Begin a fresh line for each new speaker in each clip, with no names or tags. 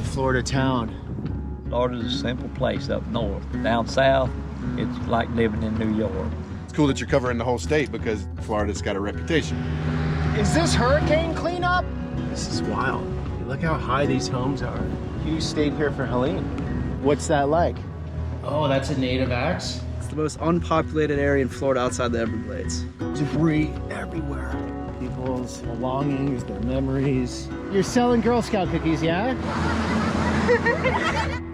Florida town.
Florida's a simple place up north. Down south, it's like living in New York.
It's cool that you're covering the whole state because Florida's got a reputation.
Is this hurricane cleanup? This is wild. Look how high these homes are. You stayed here for Helene. What's that like? Oh, that's a native axe?
It's the most unpopulated area in Florida outside the Everglades.
Debris everywhere. People's belongings, their memories. You're selling Girl Scout cookies, yeah?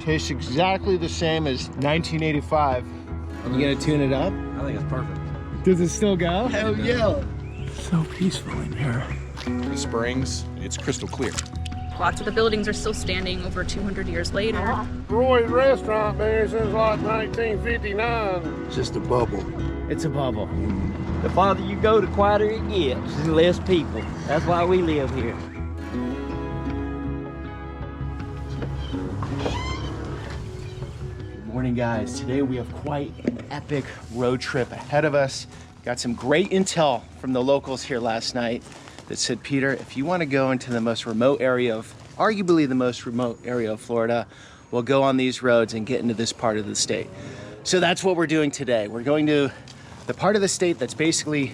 Tastes exactly the same as 1985. You gonna tune it up?
I think it's perfect.
Does it still go?
Hell yeah.
So peaceful in here.
The springs, it's crystal clear.
Lots of the buildings are still standing over 200 years later.
Roy's restaurant been since like 1959.
It's just a bubble. It's a bubble.
The farther you go, the quieter it gets, and less people. That's why we live here.
Good morning, guys. Today we have quite an epic road trip ahead of us. Got some great intel from the locals here last night that said, Peter, if you want to go into the most remote area of, arguably the most remote area of Florida, we'll go on these roads and get into this part of the state. So that's what we're doing today. We're going to the part of the state that's basically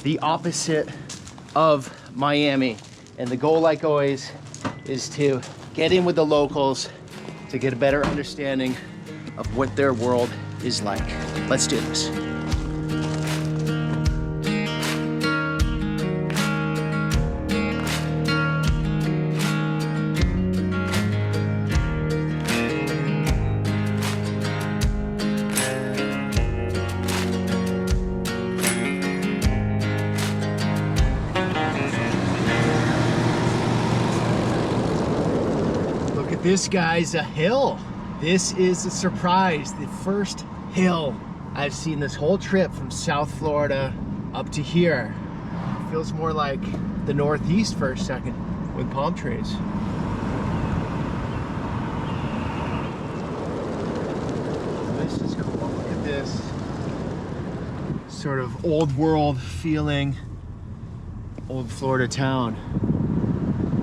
the opposite of Miami. And the goal, like always, is to get in with the locals to get a better understanding of what their world is like. Let's do this. This guy's a hill. This is a surprise. The first hill I've seen this whole trip from South Florida up to here. It feels more like the Northeast for a second with palm trees. This is cool. Look at this sort of old world feeling old Florida town.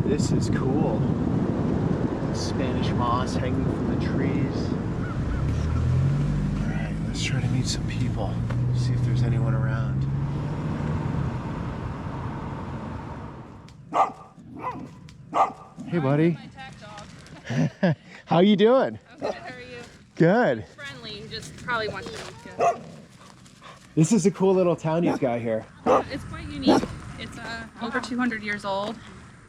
This is cool. Spanish moss hanging from the trees. All right, let's try to meet some people. See if there's anyone around. Hey, buddy. How you doing?
I'm good, how are you?
Good.
Friendly, just probably wants to meet you.
This is a cool little town you've got here.
It's quite unique. It's over 200 years old.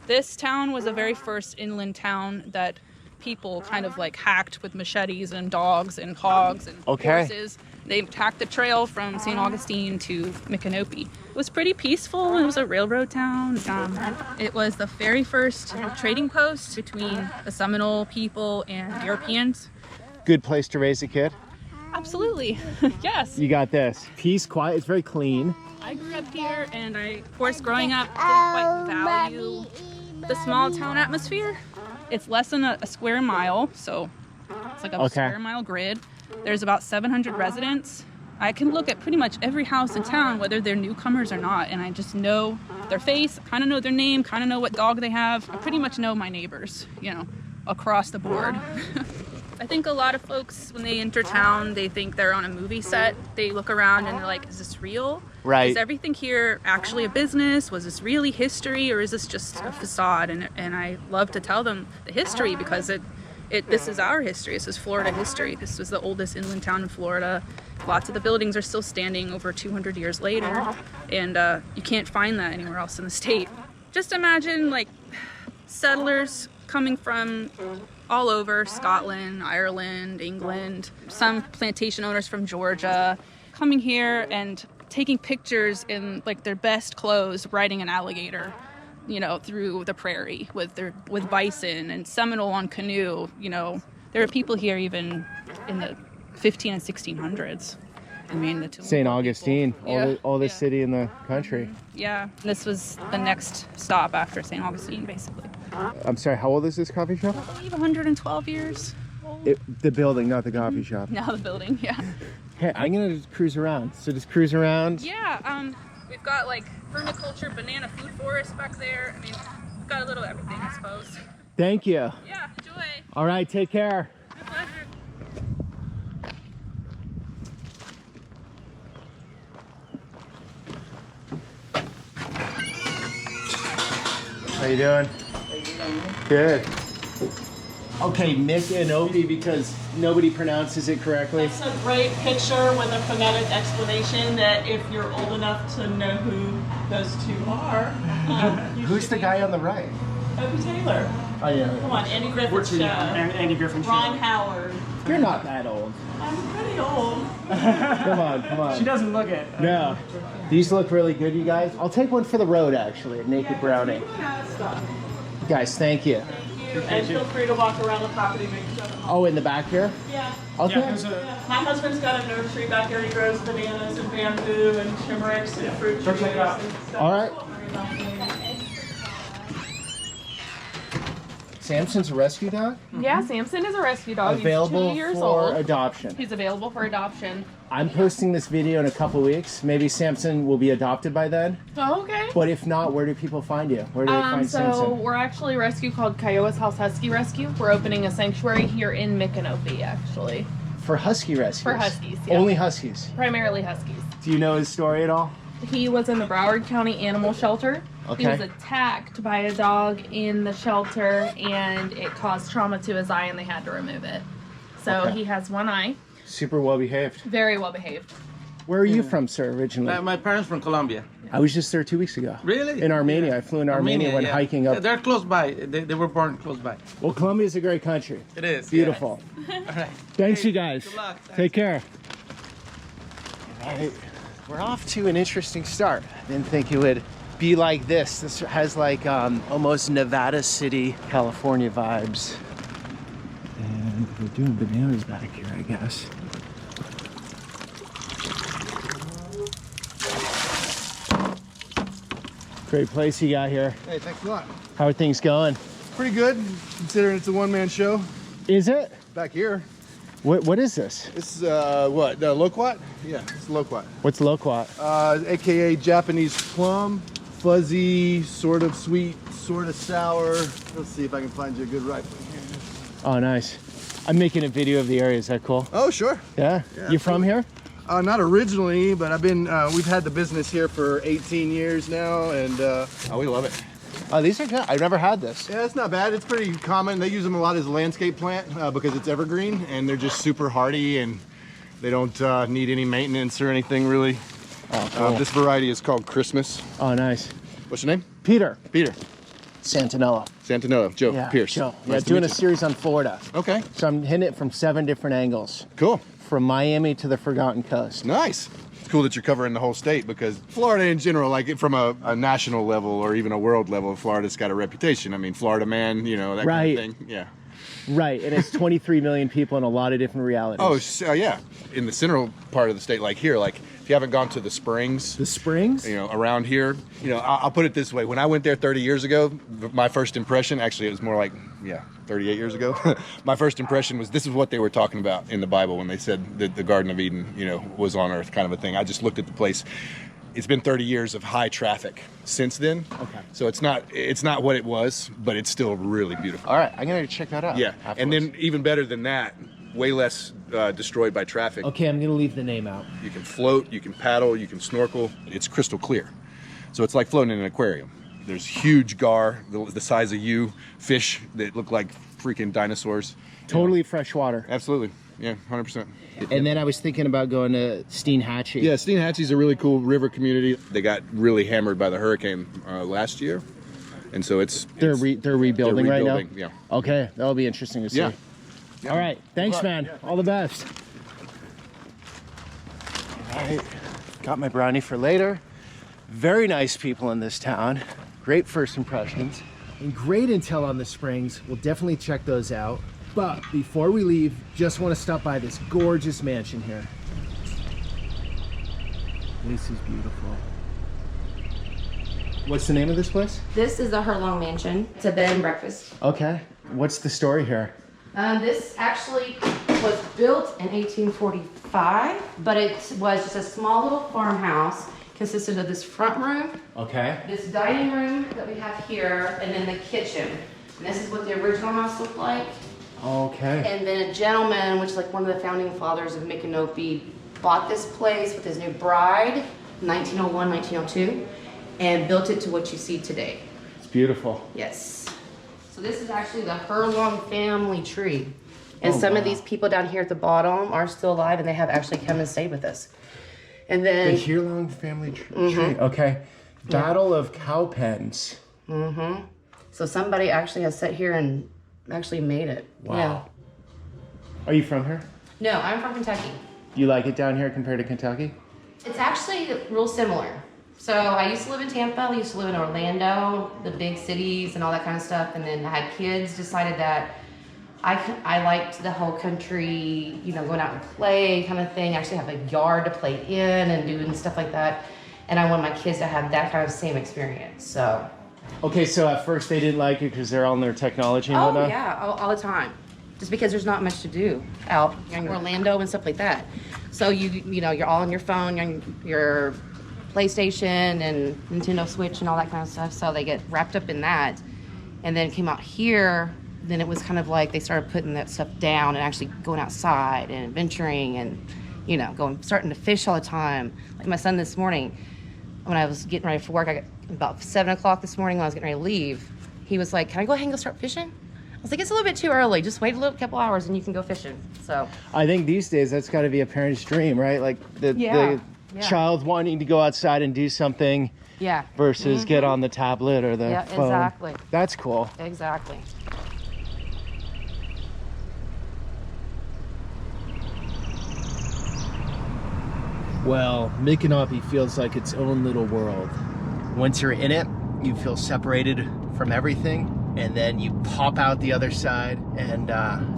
This town was the very first inland town that people kind of like hacked with machetes and dogs and hogs and horses. They hacked the trail from St. Augustine to Micanopy. It was pretty peaceful. It was a railroad town. It was the very first trading post between the Seminole people and Europeans.
Good place to raise a kid?
Absolutely, yes.
You got this. Peace, quiet, it's very clean.
I grew up here and of course, growing up, didn't quite value the small town atmosphere. It's less than a square mile, so it's like a square mile grid. There's about 700 residents. I can look at pretty much every house in town, whether they're newcomers or not, and I just know their face, kind of know their name, kind of know what dog they have. I pretty much know my neighbors, you know, across the board. I think a lot of folks, when they enter town, they think they're on a movie set. They look around and they're like, is this real?
Right.
Is everything here actually a business? Was this really history, or is this just a facade? And I love to tell them the history, because this is our history. This is Florida history. This was the oldest inland town in Florida. Lots of the buildings are still standing over 200 years later, and you can't find that anywhere else in the state. Just imagine like settlers coming from all over Scotland, Ireland, England, some plantation owners from Georgia coming here and taking pictures in like their best clothes, riding an alligator, you know, through the prairie with bison and Seminole on canoe. You know, there are people here even in the 15 and 1600s. I mean, the
St. Augustine,
yeah.
oldest city in the country.
Yeah, this was the next stop after St. Augustine, basically.
I'm sorry, how old is this coffee shop?
I believe 112 years old.
The building, not the coffee shop.
Now the building, yeah.
Hey, I'm gonna just cruise around. So just cruise around.
Yeah, we've got like permaculture banana food forest back there. I mean, we've got a little everything, I suppose.
Thank you.
Yeah, enjoy.
All right, take care. How you doing? Good. Okay, Micanopy, because nobody pronounces it correctly.
It's a great picture with a phonetic explanation that if you're old enough to know who those two are.
Who's the guy on the right?
Opie Taylor.
Oh yeah.
Come on, Andy Griffith's show.
Andy Griffin
Ron Howard.
You're not that old.
I'm pretty old.
Come on, come on.
She doesn't look it.
No. These look really good, you guys. I'll take one for the road, actually, a naked brownie. Guys, thank you.
And feel free to walk around the property, make yourself at home.
Oh, in the back here?
Yeah.
Okay.
My husband's got a nursery back there. He grows bananas and bamboo and chimerix and fruit trees
check it out.
and stuff.
All right. Samson's a rescue dog?
Yeah, Samson is a rescue dog.
Available
He's 2 years
for
old.
adoption.
He's available for adoption.
I'm posting this video in a couple weeks. Maybe Samson will be adopted by then.
Oh, okay.
But if not, where do people find you? Where do they find
So
Samson?
we're actually a rescue called Kiowa's House Husky Rescue. We're opening a sanctuary here in Micanopy, actually.
For husky rescues?
For huskies, yeah.
Only huskies?
Primarily huskies.
Do you know his story at all?
He was in the Broward County Animal Shelter.
Okay.
He was attacked by a dog in the shelter, and it caused trauma to his eye, and they had to remove it. So
Okay.
he has one eye.
Super well behaved.
Very well behaved.
Where are you from, sir, originally?
My parents from Colombia.
I was just there 2 weeks ago.
Really?
In Armenia. I flew into Armenia, went
yeah.
hiking up.
Yeah, they're close by. They were born close by.
Well, Colombia's a great country.
It is.
Beautiful.
Yeah. All right.
Thanks,
Hey,
you guys.
Good luck. Thanks.
Take care. All right. We're off to an interesting start. I didn't think it would be like this. This has like almost Nevada City, California vibes. And we're doing bananas back here, I guess. Great place you got here.
Hey, thanks a lot.
How are things going?
Pretty good, considering it's a one-man show.
Is it?
Back here,
What is this?
this is what? Loquat? Yeah, it's loquat.
What's loquat?
AKA Japanese plum, fuzzy, sort of sweet, sort of sour. Let's see if I can find you a good ripe one here.
Oh, nice. I'm making a video of the area. Is that cool?
Oh, sure.
Yeah.
Yeah,
You from here?
Not originally, but I've been. We've had the business here for 18 years now, and we love it.
Oh, these are good. I've never had this.
Yeah, it's not bad. It's pretty common. They use them a lot as a landscape plant because it's evergreen, and they're just super hardy, and they don't need any maintenance or anything really.
Oh, cool.
This variety is called Christmas.
Oh, nice.
What's your name?
Peter.
Peter.
Santenello.
Santenello. Joe.
Yeah,
Pierce.
Joe.
Nice
Yeah,
to
doing
meet
a
you.
series on Florida.
Okay.
So I'm hitting it from 7 different angles.
Cool.
From Miami to the Forgotten Coast.
Nice. It's cool that you're covering the whole state because Florida in general, like from a national level or even a world level, Florida's got a reputation. I mean, Florida man, you know, that
Right.
kind of thing. Yeah.
Right, and it's 23 million people in a lot of different realities.
Oh, yeah. In the central part of the state, like here, like if you haven't gone to the Springs,
The Springs?
you know, around here, you know, I'll put it this way. When I went there 30 years ago, my first impression, actually it was more like, 38 years ago, my first impression was this is what they were talking about in the Bible when they said that the Garden of Eden, you know, was on earth, kind of a thing. I just looked at the place. It's been 30 years of high traffic since then. Okay. So it's not what it was, but it's still really beautiful.
All right, I'm going to check that out.
Yeah.
afterwards.
And then even better than that, way less destroyed by traffic.
Okay, I'm going to leave the name out.
You can float, you can paddle, you can snorkel. It's crystal clear. So it's like floating in an aquarium. There's huge gar, the size of you, fish that look like freaking dinosaurs.
Totally fresh water.
Absolutely. Yeah, 100%.
And then I was thinking about going to Steinhatchie.
Yeah, Steinhatchie's a really cool river community. They got really hammered by the hurricane last year. And so
They're rebuilding right now?
Yeah.
Okay, that'll be interesting to see.
Yeah.
All right, thanks, man. All the best. All right, got my brownie for later. Very nice people in this town. Great first impressions. And great intel on the Springs. We'll definitely check those out. But before we leave, just want to stop by this gorgeous mansion here. This is beautiful. What's the name of this place?
This is the Herlong Mansion. It's a bed and breakfast.
Okay. What's the story here?
This actually was built in 1845, but it was just a small little farmhouse. Consisted of this front room,
Okay.
this dining room that we have here, and then the kitchen. And this is what the original house looked like.
Okay.
And then a gentleman, which is like one of the founding fathers of Micanopy, bought this place with his new bride, 1901, 1902, and built it to what you see today.
It's beautiful.
Yes. So this is actually the Furlong family tree. And some of these people down here at the bottom are still alive, and they have actually come and stayed with us. And then
The Furlong family tree. Okay. Battle of Cow Pens.
so somebody actually has sat here and actually made it.
Wow.
Yeah.
Are you from here?
No, I'm from Kentucky.
You like it down here compared to Kentucky?
It's actually real similar. So I used to live in Tampa, I used to live in Orlando, the big cities and all that kind of stuff. And then I had kids, decided that I liked the whole country, you know, going out and play kind of thing. I actually have a yard to play in and doing stuff like that. And I want my kids to have that kind of same experience, so.
Okay, so at first they didn't like it because they're on their technology and
Oh
whatnot?
yeah, all the time. Just because there's not much to do out in Orlando and stuff like that. So you know, you're all on your phone, you're on your PlayStation and Nintendo Switch and all that kind of stuff. So they get wrapped up in that. And then came out here, then it was kind of like they started putting that stuff down and actually going outside and adventuring and, you know, starting to fish all the time. Like my son this morning, when I was getting ready for work, I got about 7 o'clock this morning when I was getting ready to leave, he was like, "Can I go ahead and go start fishing?" I was like, "It's a little bit too early. Just wait a couple hours and you can go fishing." So
I think these days that's got to be a parent's dream, right? Like the child wanting to go outside and do something versus get on the tablet or the phone.
Exactly.
That's cool.
Exactly.
Well, Micanopy feels like its own little world. Once you're in it, you feel separated from everything, and then you pop out the other side, and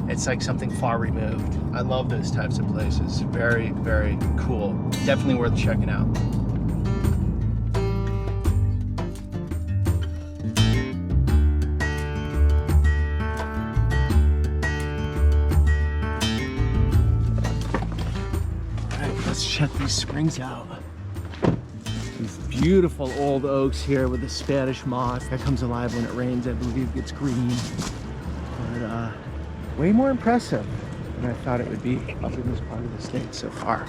it's like something far removed. I love those types of places. Very, very cool. Definitely worth checking out. Let's check these springs out. These beautiful old oaks here with the Spanish moss that comes alive when it rains. I believe it gets green, but way more impressive than I thought it would be up in this part of the state so far.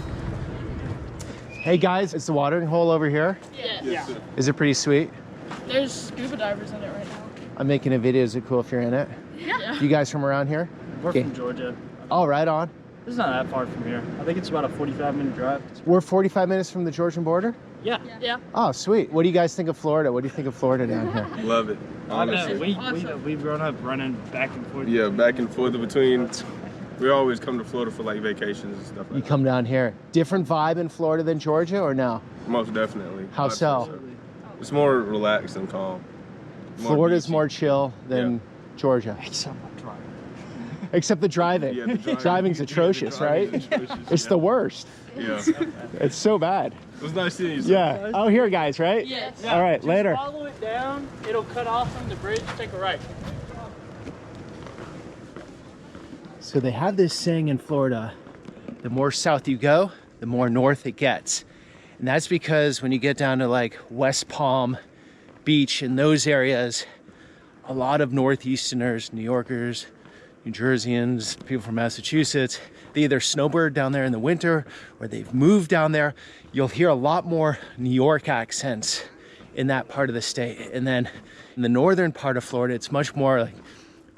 Hey guys, it's the watering hole over here.
Yeah.
Is it pretty sweet?
There's scuba divers in it right now.
I'm making a video. Is it cool if you're in it?
Yeah.
You guys from around here?
We're from Georgia.
Oh, right on.
It's not that far from here. I think it's about a 45-minute drive.
We're 45 minutes from the Georgian border?
Yeah.
Oh, sweet. What do you guys think of Florida? What do you think of Florida down here?
Love it.
Honestly. We've grown up running back and forth.
Yeah, back and forth between. We always come to Florida for like vacations and stuff like that.
You come down here. Different vibe in Florida than Georgia or no?
Most definitely.
How so?
It's more relaxed and calm.
Florida's more chill than Georgia. Except the driving.
Yeah, the driving.
Driving's atrocious, right? It's the worst.
Yeah.
It's so bad.
It was nice seeing you.
Yeah. Oh, here, guys, right?
Yes.
All right,
Just
later.
follow it down. It'll cut off from the bridge. Take a right.
So they have this saying in Florida, the more south you go, the more north it gets. And that's because when you get down to like West Palm Beach and those areas, a lot of Northeasterners, New Yorkers, New Jerseyans, people from Massachusetts, they either snowbird down there in the winter or they've moved down there. You'll hear a lot more New York accents in that part of the state. And then in the northern part of Florida, it's much more like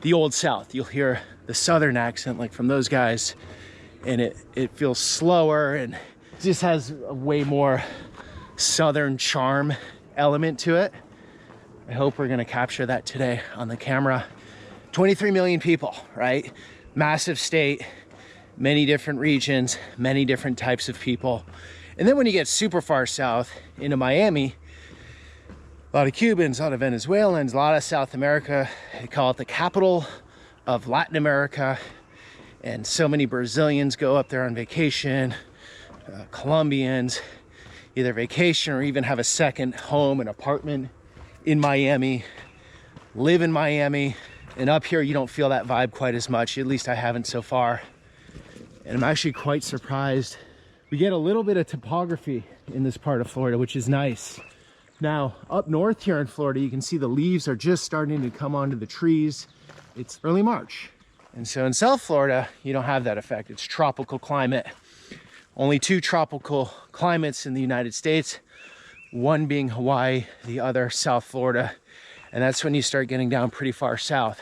the old South. You'll hear the southern accent like from those guys, and it feels slower and just has a way more southern charm element to it. I hope we're gonna capture that today on the camera. 23 million people, right? Massive state, many different regions, many different types of people. And then when you get super far south into Miami, a lot of Cubans, a lot of Venezuelans, a lot of South America. They call it the capital of Latin America. And so many Brazilians go up there on vacation, Colombians, either vacation or even have a second home, an apartment in Miami, live in Miami. And up here, you don't feel that vibe quite as much. At least I haven't so far. And I'm actually quite surprised. We get a little bit of topography in this part of Florida, which is nice. Now, up north here in Florida, you can see the leaves are just starting to come onto the trees. It's early March. And so in South Florida, you don't have that effect. It's tropical climate. Only 2 tropical climates in the United States, one being Hawaii, the other South Florida. And that's when you start getting down pretty far south.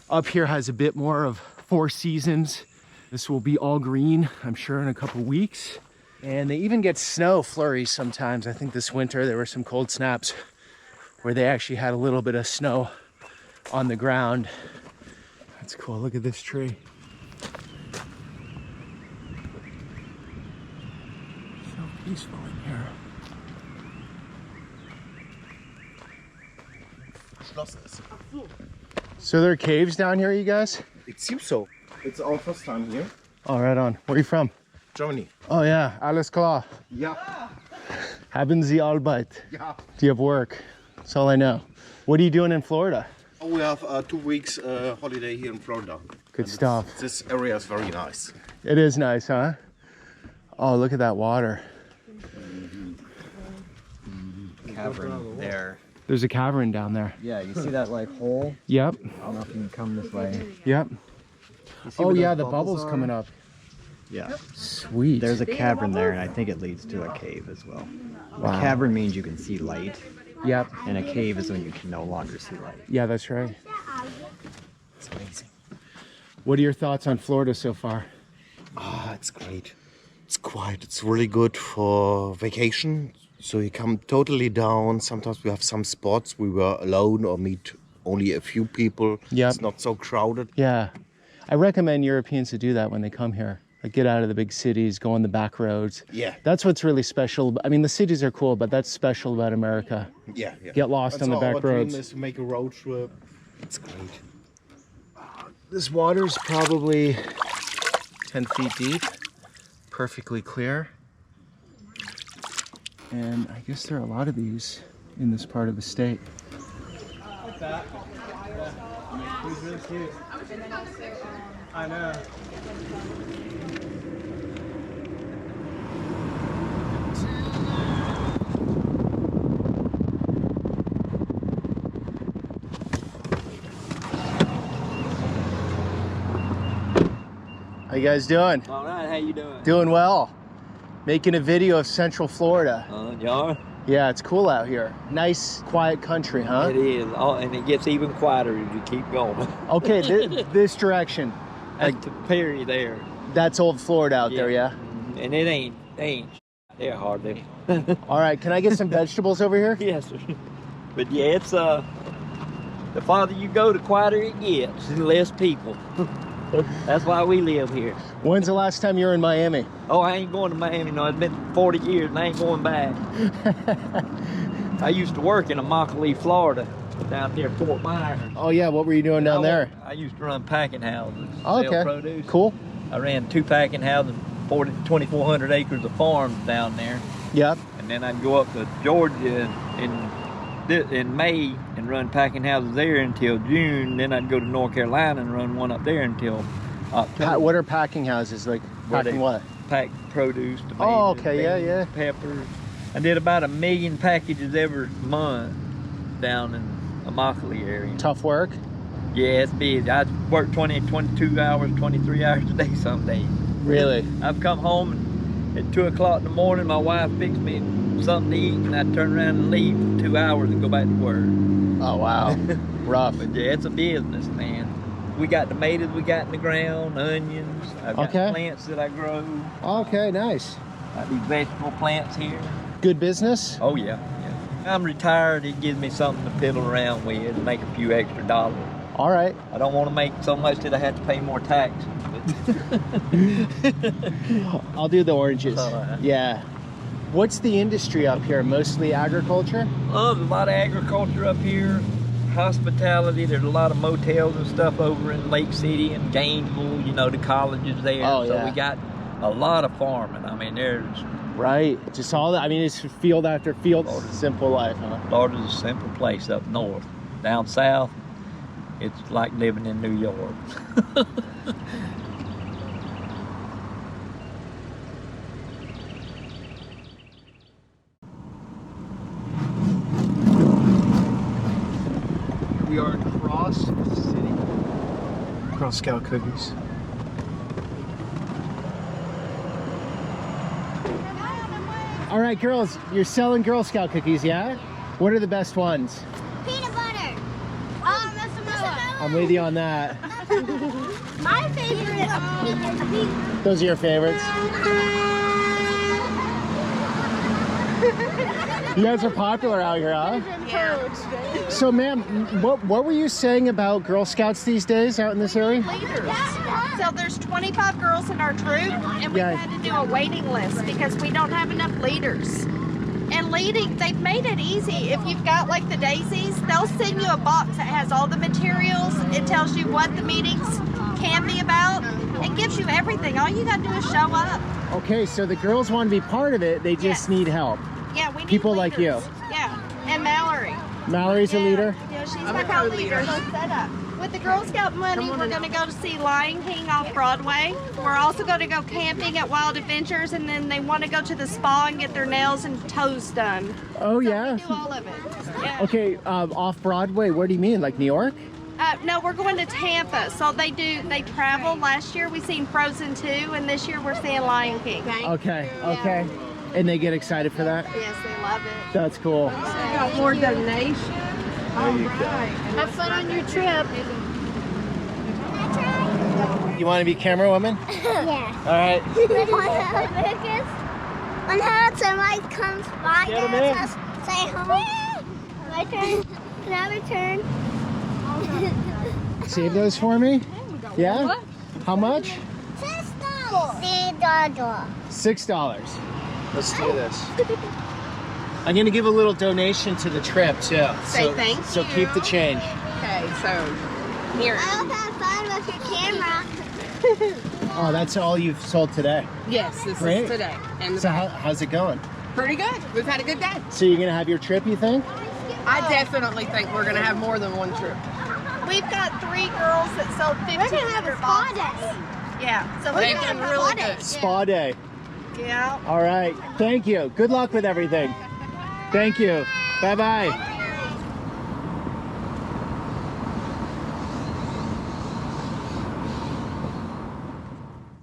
Up here has a bit more of 4 seasons. This will be all green, I'm sure, in a couple weeks. And they even get snow flurries sometimes. I think this winter there were some cold snaps where they actually had a little bit of snow on the ground. That's cool. Look at this tree. So peaceful in here. So there are caves down here, you guys?
It seems so. It's our first time here.
Oh, right on. Where are you from?
Germany.
Oh yeah, alles klar.
Yeah.
Haben Sie Arbeit?
Yeah.
Do you have work? That's all I know. What are you doing in Florida?
Oh, we have 2 weeks holiday here in Florida.
Good
And
stuff.
This area is very nice.
It is nice, huh? Oh, look at that water.
Cavern there.
There's a cavern down there.
Yeah, you see that like hole?
Yep.
I don't know if you can come this way.
Yep. Oh yeah, the bubbles
are?
coming up.
Yeah.
Sweet.
There's a cavern there, and I think it leads to a cave as well.
Wow.
A cavern means you can see light.
Yep.
And a cave is when you can no longer see light.
Yeah, that's right.
It's amazing.
What are your thoughts on Florida so far?
Ah, it's great. It's quiet. It's really good for vacation. So you come totally down. Sometimes we have some spots we were alone or meet only a few people.
Yep.
It's not so crowded.
Yeah. I recommend Europeans to do that when they come here. Like get out of the big cities, go on the back roads.
Yeah.
That's what's really special. I mean, the cities are cool, but that's special about America.
Yeah.
Get lost on the back
our
roads.
dream is to make a road trip. It's great.
This water's probably 10 feet deep, perfectly clear. And I guess there are a lot of these in this part of the state.
Like that. He's really cute. I know.
How you guys doing?
All right, how you doing?
Doing well. Making a video of Central Florida.
You are?
Yeah, it's cool out here. Nice, quiet country, huh?
It is, and it gets even quieter as you keep going.
Okay, this direction.
That's the Perry there.
That's old Florida out there, yeah?
And it ain't. They're hardly.
All right, can I get some vegetables over here?
Yes, sir. But yeah, it's the farther you go, the quieter it gets, and less people. That's why we live here.
When's the last time you were in Miami?
Oh, I ain't going to Miami. No, it's been 40 years and I ain't going back. I used to work in Immokalee, Florida, down near Fort Myers.
Oh yeah, what were you doing down there?
I used to run packing houses,
Oh,
sell
okay,
produce.
cool.
I ran 2 packing houses, 2,400 acres of farms down there.
Yep.
And then I'd go up to Georgia in May and run packing houses there until June. Then I'd go to North Carolina and run one up there until October.
What are packing houses like? Packing what?
Pack produce, tomatoes,
Oh, okay, yeah.
peppers. I did about 1 million packages every month down in Immokalee area.
Tough work?
Yeah, it's busy. I work 20, 22 hours, 23 hours a day some days.
Really?
I've come home and at 2 o'clock in the morning, my wife fixed me something to eat, and I'd turn around and leave for 2 hours and go back to work.
Oh, wow. Rough.
But yeah, it's a business, man. We got tomatoes we got in the ground, onions. I've got plants that I grow.
Okay, nice.
Got these vegetable plants here.
Good business?
Oh, yeah. I'm retired. It gives me something to fiddle around with and make a few extra dollars.
All right.
I don't want to make so much that I have to pay more taxes.
I'll do the oranges.
All right.
Yeah. What's the industry up here? Mostly agriculture?
Oh, there's a lot of agriculture up here. Hospitality. There's a lot of motels and stuff over in Lake City and Gainesville. You know, the colleges there.
Oh,
so
yeah.
we got a lot of farming. I mean, there's...
Right. Just all that. I mean, it's field after field. Simple life, huh?
Florida's a simple place up north. Down south, it's like living in New York.
We are across the city. Girl Scout cookies. All right, girls, you're selling Girl Scout cookies, yeah? What are the best ones?
Peanut butter.
I'm with you on that.
My favorite.
Those are your favorites? You guys are popular out here, huh?
Yeah.
So, ma'am, what were you saying about Girl Scouts these days out in this area?
Leaders. So there's 25 girls in our troop, and we had to do a waiting list because we don't have enough leaders. And leading, they've made it easy. If you've got like the daisies, they'll send you a box that has all the materials. It tells you what the meetings can be about. It gives you everything. All you got to do is show up.
Okay, so the girls want to be part of it. They just need help.
Yeah, we need
people
leaders.
like you.
Yeah, and Mallory.
Mallory's a leader?
Yeah, she's my co-leader. Set up. With the Girl Scout money, we're going to go to see Lion King off Broadway. We're also going to go camping at Wild Adventures, and then they want to go to the spa and get their nails and toes done.
Oh, yeah?
We do all of it. Yeah.
Okay, off Broadway, where do you mean? Like New York?
No, we're going to Tampa. So they travel. Last year we seen Frozen 2, and this year we're seeing Lion King.
Okay, okay. And they get excited for that?
Yes, they love it.
That's cool.
Got more donations.
There you go.
Have fun on your trip.
You want to be camera woman?
Yeah.
All right.
When somebody comes by
Get 'em
and
in.
says, say hi. My turn. Can I return?
Save those for me? Yeah? How much?
$6.
$6. Let's do this. I'm gonna give a little donation to the trip too.
Say thank
So keep the change.
Okay, so here.
I hope you have fun with your camera.
Oh, that's all you've sold today?
Yes, this
Great.
is today. And
So how's it going?
pretty good. We've had a good day.
So you're gonna have your trip, you think?
I definitely think we're going to have more than one trip. We've got 3 girls that sold 1,500
We're going to have a spa
boxes.
day.
Yeah, so
We're
they've
gonna
done
have a
really
spa day.
good.
Spa day.
Yeah.
All right. Thank you. Good luck with everything. Thank you. Bye-bye.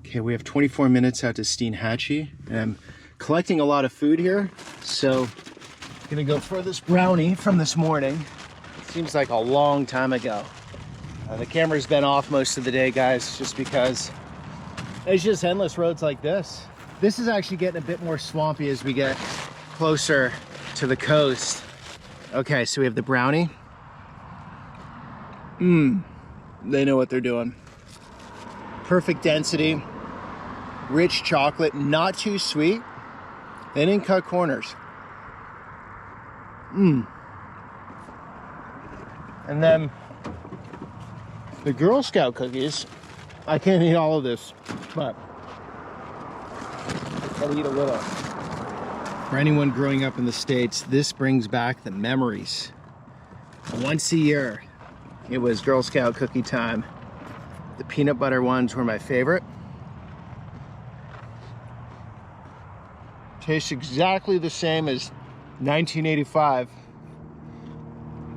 Okay, we have 24 minutes out to Steinhatchie, and I'm collecting a lot of food here, so I'm gonna go for this brownie from this morning. Seems like a long time ago. The camera's been off most of the day, guys, just because it's just endless roads like this. This is actually getting a bit more swampy as we get closer to the coast. Okay, so we have the brownie. They know what they're doing. Perfect density, rich chocolate, not too sweet. They didn't cut corners. And then the Girl Scout cookies. I can't eat all of this, but I'll eat a little. For anyone growing up in the States, this brings back the memories. Once a year, it was Girl Scout cookie time. The peanut butter ones were my favorite. Tastes exactly the same as 1985.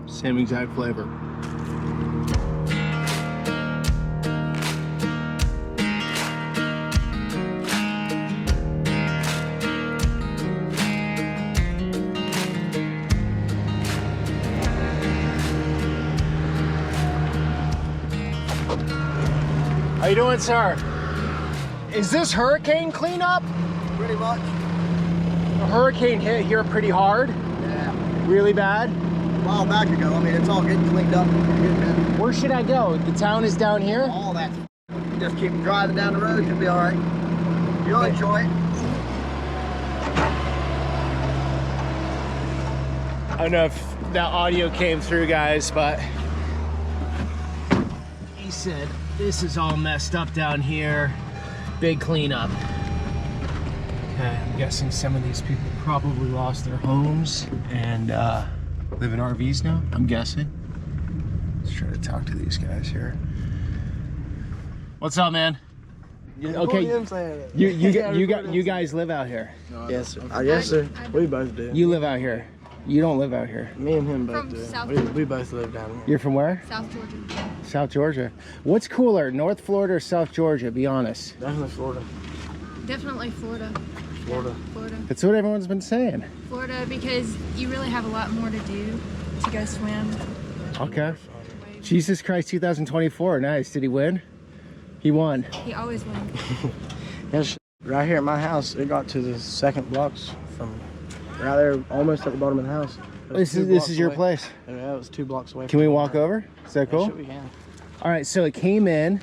Same exact flavor. How you doing, sir? Is this hurricane cleanup?
Pretty much.
A hurricane hit here pretty hard?
Yeah.
Really bad?
A while back ago. I mean, it's all getting cleaned up.
Where should I go? The town is down here?
All that. Just keep driving down the road, you'll be all right. You'll enjoy it.
I don't know if that audio came through, guys, but he said this is all messed up down here. Big cleanup. Okay, I'm guessing some of these people probably lost their homes and live in RVs now, I'm guessing. Let's try to talk to these guys here. What's up, man? Okay, you guys live out here?
Yes, sir. Yes, sir. We both do.
You live out here? You don't live out here.
Me and him both
From
do.
South
We both live down here.
You're from where?
South Georgia.
South Georgia. What's cooler, North Florida or South Georgia? Be honest.
Definitely Florida.
Definitely Florida.
Florida.
Yeah, Florida.
That's what everyone's been saying.
Florida, because you really have a lot more to do to go swim.
Okay. Jesus Christ 2024. Nice. Did he win? He won.
He always wins.
Yes, right here at my house, it got to the second blocks from right there, almost at the bottom of the house.
This is your place.
Yeah, it was 2 blocks away.
Can we walk over? Is that cool?
Yeah, sure we can.
All right, so it came in.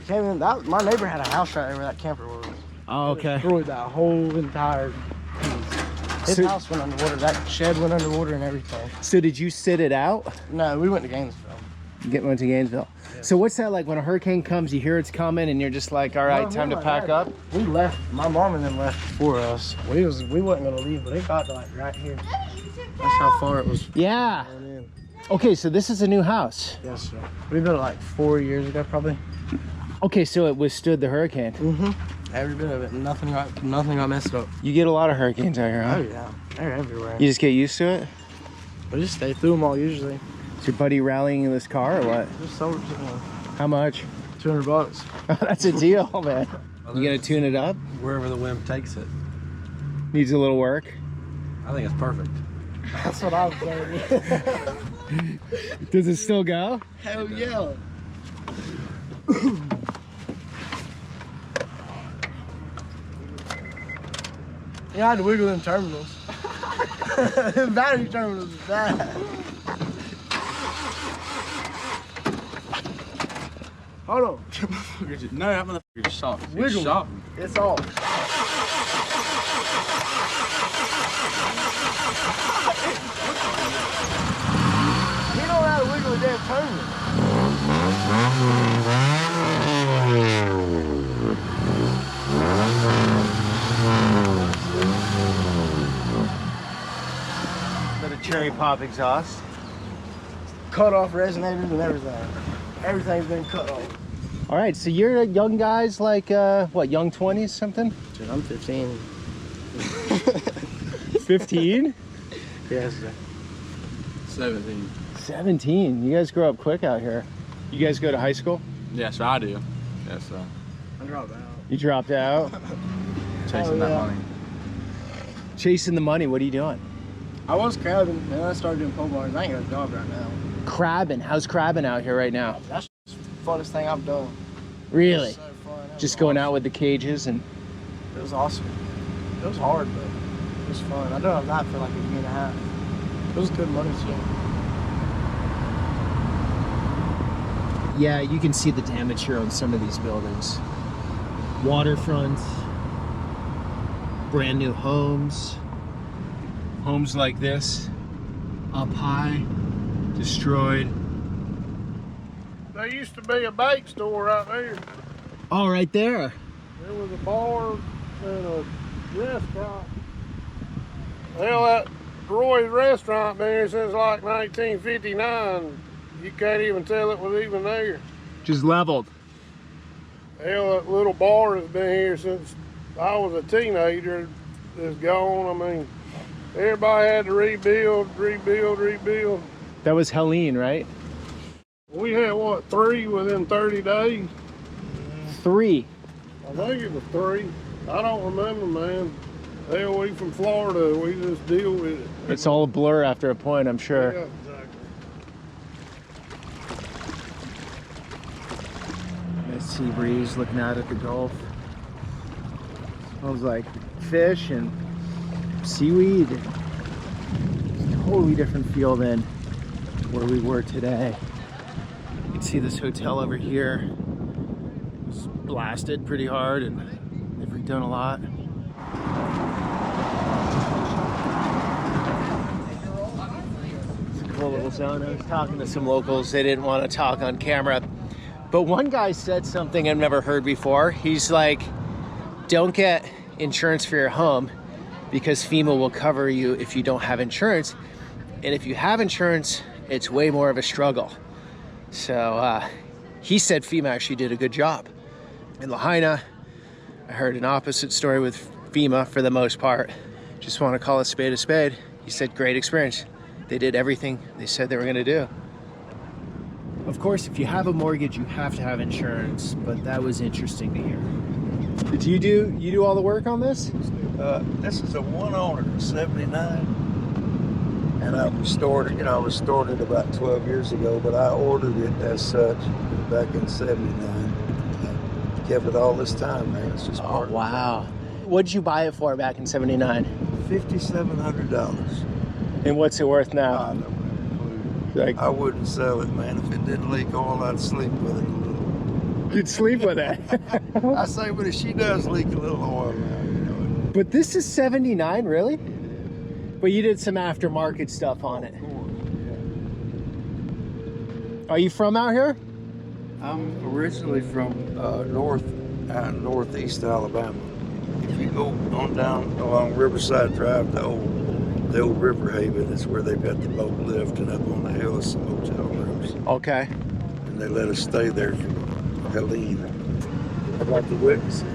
My neighbor had a house right there where that camper was.
Oh, okay.
It destroyed that whole entire piece. His house went underwater. That shed went underwater and everything.
So did you sit it out?
No, we went to Gainesville.
Went to Gainesville. Yeah. So what's that like when a hurricane comes, you hear it's coming and you're just like, all right, time to pack up?
We left. My mom and them left before us. We wasn't gonna leave, but it got to like right here. That's how far it was.
Yeah. Okay, so this is a new house.
Yes, sir. We built it like 4 years ago, probably.
Okay, so it withstood the hurricane.
Mm-hmm. Every bit of it. Nothing got messed up.
You get a lot of hurricanes out here, huh?
Oh yeah, they're everywhere.
You just get used to it?
We just stay through them all usually.
Is your buddy rallying in this car or what?
Just sold it.
How much?
$200.
That's a deal, man. You gonna tune it up?
Wherever the wind takes it.
Needs a little work.
I think it's perfect.
That's what I was saying.
Does it still go?
Hell yeah. Yeah, I had to wiggle them terminals. The battery terminals is bad. Hold on.
No, that motherfucker just shot.
Wiggle.
Shot.
It's off. You don't know how to wiggle a damn terminal.
The cherry pop exhaust.
Cut off resonators and everything. Everything's been cut off.
All right, so you're young guys like, what, young 20s something?
Dude, I'm 15.
15?
Yes, sir.
17.
17. You guys grow up quick out here. You guys go to high school?
Yes, I do. Yes, sir.
I dropped out.
You dropped out?
Chasing that money.
Chasing the money, what are you doing?
I was crabbing, and then I started doing pole bars. I ain't got a job right now.
Crabbing? How's crabbing out here right now?
That's the funnest thing I've done.
Really?
So fun.
Just going out with the cages and...
It was awesome. It was hard, but it was fun. I done that for like a year and a half. It was good money too.
Yeah, you can see the damage here on some of these buildings. Waterfront, brand new homes. Homes like this, up high, destroyed.
There used to be a bake store right there.
Oh, right there.
There was a bar and a restaurant. Hell, that Roy's restaurant been here since like 1959. You can't even tell it was even there.
Just leveled.
Hell, that little bar has been here since I was a teenager. It's gone. I mean, everybody had to rebuild.
That was Helene, right?
We had, what, 3 within 30 days?
3?
I think it was 3. I don't remember, man. Hell, we from Florida. We just deal with it.
It's all a blur after a point, I'm sure.
Yeah, exactly.
Nice sea breeze looking out at the Gulf. Smells like fish and seaweed. It's a totally different feel than where we were today. You can see this hotel over here. It's blasted pretty hard and they've redone a lot. It's a cool little zone. I was talking to some locals. They didn't want to talk on camera. But one guy said something I've never heard before. He's like, don't get insurance for your home because FEMA will cover you if you don't have insurance. And if you have insurance, it's way more of a struggle. So he said FEMA actually did a good job. In Lahaina, I heard an opposite story with FEMA for the most part. Just want to call a spade a spade. He said great experience. They did everything they said they were going to do. Of course, if you have a mortgage, you have to have insurance, but that was interesting to hear. Did you do all the work on this?
This is a one owner, 79. And I restored it, I restored it about 12 years ago, but I ordered it as such back in 79. Kept it all this time, man. It's just part
wow. What'd you buy it for back in 79?
$5,700.
And what's it worth now?
I wouldn't sell it, man. If it didn't leak oil, I'd sleep with it a little.
You'd sleep with it?
I say, but if she does leak a little oil now,
But this is 79, really? But you did some aftermarket stuff on it. Are you from out here?
I'm originally from northeast Alabama. If you go on down along Riverside Drive, the old River Haven is where they've got the boat lift, and up on the hill is some hotel rooms.
Okay.
And they let us stay there for Helene. I got to witness it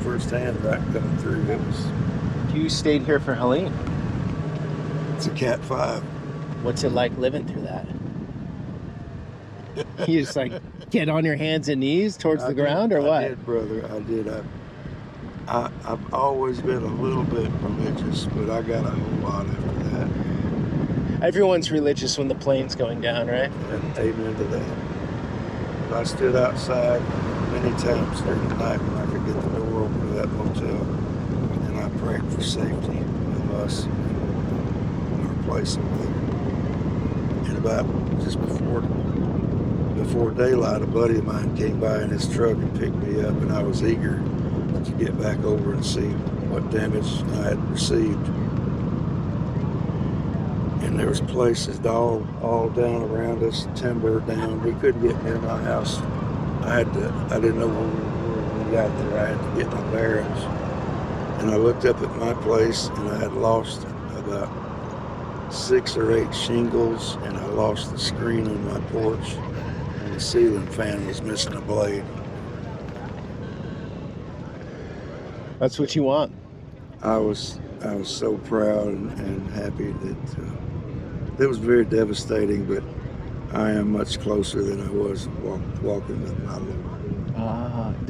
firsthand right coming through.
You stayed here for Helene?
It's a Cat 5.
What's it like living through that? You just like get on your hands and knees towards the ground, or what?
I did, brother. I did. I've always been a little bit religious, but I got a whole lot after that.
Everyone's religious when the plane's going down, right?
And amen to that. But I stood outside many times during the night when I could get the door open to that motel, and I prayed for safety of us and our place over there. And about just before daylight, a buddy of mine came by in his truck and picked me up, and I was eager to get back over and see what damage I had received. And there was places all down around us, timber down. We couldn't get near my house. I didn't know when we got there. I had to get my bearings. And I looked up at my place, and I had lost about 6 or 8 shingles, and I lost the screen on my porch, and the ceiling fan was missing a blade.
That's what you want.
I was so proud and happy that it was very devastating, but I am much closer than I was walking with my Lord.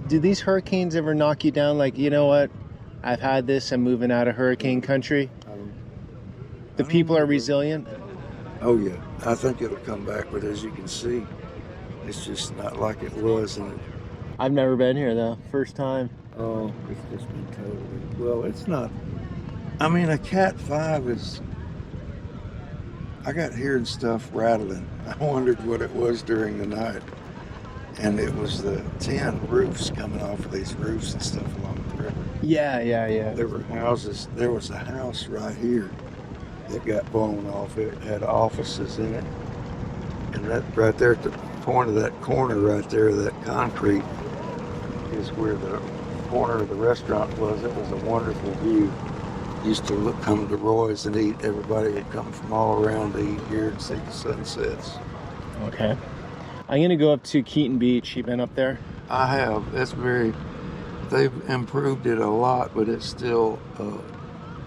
Do these hurricanes ever knock you down? Like, you know what? I've had this. I'm moving out of hurricane country. The people are resilient.
Oh yeah, I think it'll come back, but as you can see, it's just not like it was. And
I've never been here though. First time.
Oh, it's just been totally. Well, it's not. I mean, a Cat 5 is. I got hearing stuff rattling. I wondered what it was during the night, and it was the tin roofs coming off of these roofs and stuff along the river.
Yeah.
There were houses. There was a house right here that got blown off. It had offices in it, and that right there at the point of that corner right there, that concrete is where the corner of the restaurant was. It was a wonderful view. Used to come to Roy's and eat. Everybody had come from all around to eat here and see the sunsets.
Okay. I'm gonna go up to Keaton Beach. You been up there?
I have. They've improved it a lot, but it's still,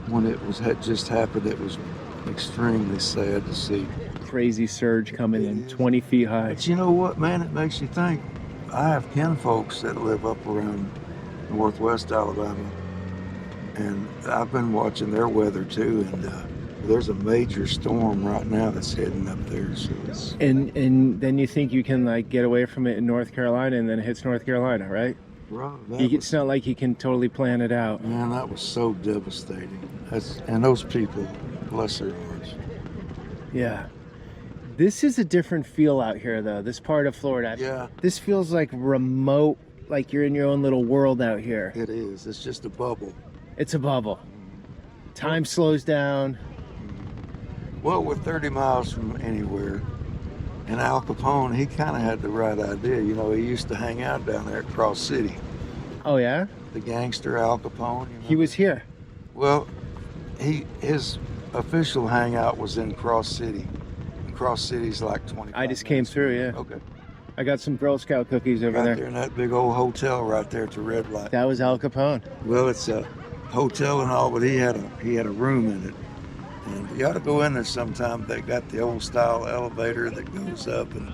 when it had just happened, it was extremely sad to see.
Crazy surge coming in, 20 feet high.
But you know what, man? It makes you think. I have kin folks that live up around northwest Alabama, and I've been watching their weather too, and there's a major storm right now that's heading up there. So
and then you think you can like get away from it in North Carolina, and then it hits North Carolina, right?
Right.
It's not like you can totally plan it out.
Man, that was so devastating. And those people, bless their hearts.
Yeah. This is a different feel out here, though. This part of Florida.
Yeah.
This feels like remote, like you're in your own little world out here.
It is. It's just a bubble.
It's a bubble. Time slows down.
Well, we're 30 miles from anywhere. And Al Capone, he kind of had the right idea. You know, he used to hang out down there at Cross City.
Oh, yeah?
The gangster Al Capone. You know?
He was here.
Well, his official hangout was in Cross City. And Cross City's like 20.
I just came through, yeah.
Okay.
I got some Girl Scout cookies over
Right there in that big old hotel right there at the red light.
That was Al Capone.
Well, it's a hotel and all, but he had a room in it. And you ought to go in there sometime. They got the old style elevator that goes up, and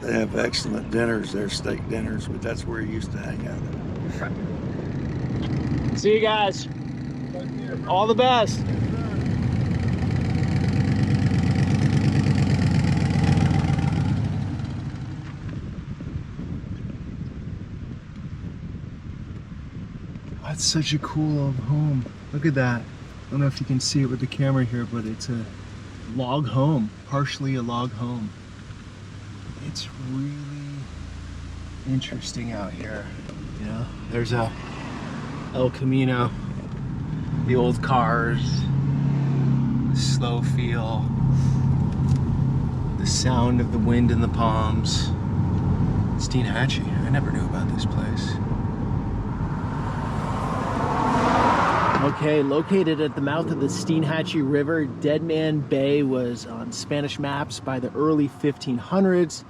they have excellent dinners there, steak dinners, but that's where he used to hang out.
See you guys. All the best. That's such a cool old home. Look at that. I don't know if you can see it with the camera here, but it's a log home, partially a log home. It's really interesting out here. You know, there's a El Camino, the old cars, the slow feel, the sound of the wind in the palms. Steinhatchie, I never knew about this place. Okay, located at the mouth of the Steinhatchie River, Dead Man Bay was on Spanish maps by the early 1500s.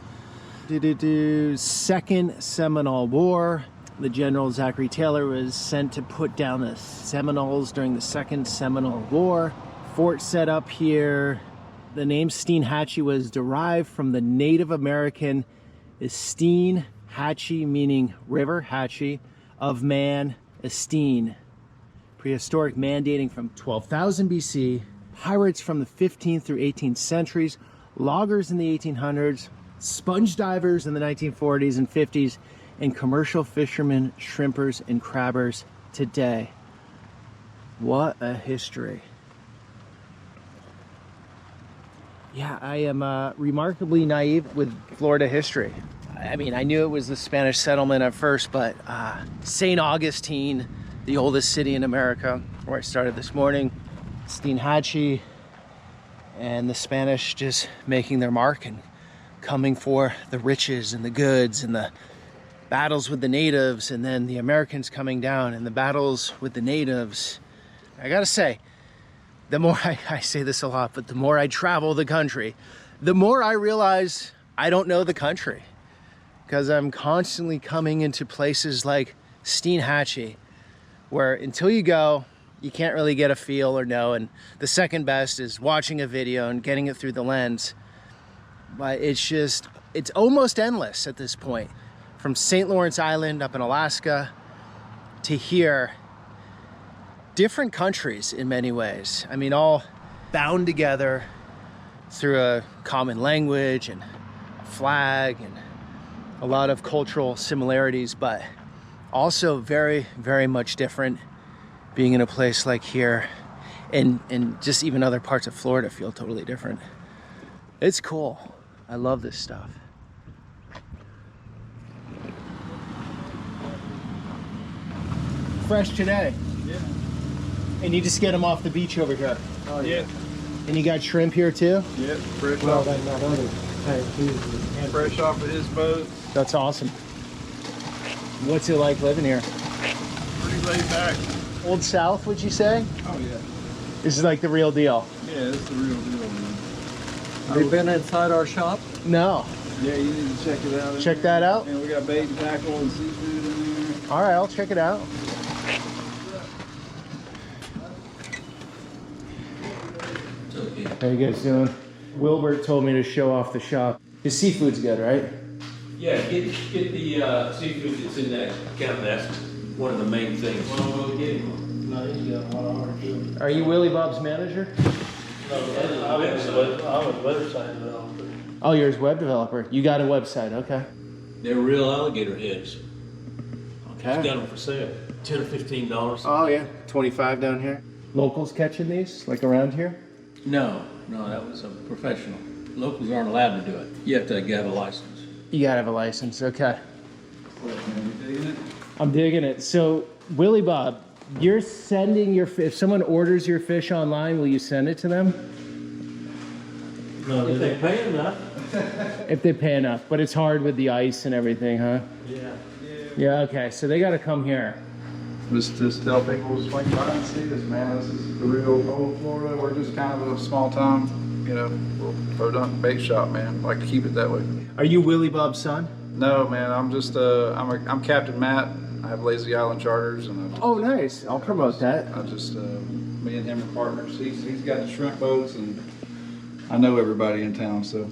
Second Seminole War. The General Zachary Taylor was sent to put down the Seminoles during the Second Seminole War. Fort set up here. The name Steinhatchie was derived from the Native American Steinhatchie, meaning river, hatchie, of man, Estine. Prehistoric man dating from 12,000 BC, pirates from the 15th through 18th centuries, loggers in the 1800s, sponge divers in the 1940s and 50s, and commercial fishermen, shrimpers, and crabbers today. What a history. Yeah, I am remarkably naive with Florida history. I mean, I knew it was the Spanish settlement at first, but St. Augustine, the oldest city in America, where I started this morning, Steinhatchie, and the Spanish just making their mark and coming for the riches and the goods and the battles with the natives, and then the Americans coming down and the battles with the natives. I gotta say, the more I say this a lot, but the more I travel the country, the more I realize I don't know the country, because I'm constantly coming into places like Steinhatchie, where until you go, you can't really get a feel or know, and the second best is watching a video and getting it through the lens. But it's almost endless at this point. From St. Lawrence Island up in Alaska to here, different countries in many ways. I mean, all bound together through a common language and a flag and a lot of cultural similarities, but also very, very much different. Being in a place like here and just even other parts of Florida feel totally different. It's cool. I love this stuff. Fresh today.
Yeah.
And you just get them off the beach over here.
Oh yeah.
And you got shrimp here too?
Yep. Fresh
Well,
off.
that other tank too.
Fresh off of his boat.
That's awesome. What's it like living here?
Pretty laid back.
Old South, would you say?
Oh yeah.
This is like the real deal.
Yeah, it's the real deal, man.
Have you been inside our shop?
No.
Yeah, you need to check it out.
Check that out?
And we got bait and tackle and seafood in there.
All right, I'll check it out. How you guys doing? Wilbert told me to show off the shop. His seafood's good, right?
Yeah, get the seafood that's in that account. That's one of the main things.
No, he's got a lot of hard work.
Are you Willie Bob's manager?
No, I'm a website developer.
Oh, you're his web developer. You got a website, okay.
They're real alligator heads.
Okay.
He's got them for sale. $10 or $15.
Oh yeah, 25 down here. Locals catching these, like around here?
No, that was a professional. Locals aren't allowed to do it. You have to get a license.
You gotta have a license, okay. I'm digging it. So, Willie Bob, you're sending your fish. If someone orders your fish online, will you send it to them?
No, if they pay enough.
If they pay enough, but it's hard with the ice and everything, huh?
Yeah.
Yeah, okay, so they gotta come here.
Just tell people to swing by and see this, man. This is the real old Florida. We're just kind of a small town, you know, podunk bait shop, man. Like to keep it that way.
Are you Willie Bob's son?
No, man. I'm just I'm Captain Matt. I have Lazy Island charters, and
Oh, nice. I'll promote that.
I just Me and him are partners. He's got the shrimp boats, and I know everybody in town, so.